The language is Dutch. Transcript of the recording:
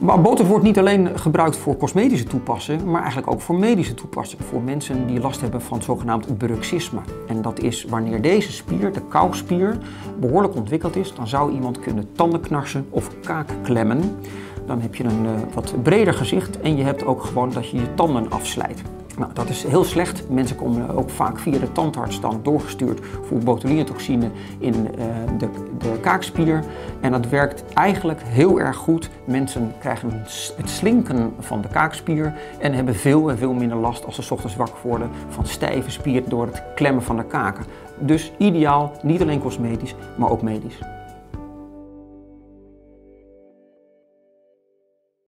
Maar botox wordt niet alleen gebruikt voor cosmetische toepassingen, maar eigenlijk ook voor medische toepassingen. Voor mensen die last hebben van zogenaamd bruxisme. En dat is wanneer deze spier, de kauwspier, behoorlijk ontwikkeld is, dan zou iemand kunnen tanden knarsen of kaakklemmen. Dan heb je een wat breder gezicht en je hebt ook gewoon dat je je tanden afslijt. Nou, dat is heel slecht. Mensen komen ook vaak via de tandarts dan doorgestuurd voor botulinumtoxine in de kaakspier. En dat werkt eigenlijk heel erg goed. Mensen krijgen het slinken van de kaakspier en hebben veel en veel minder last als ze 's ochtends wakker worden van stijve spieren door het klemmen van de kaken. Dus ideaal, niet alleen cosmetisch, maar ook medisch.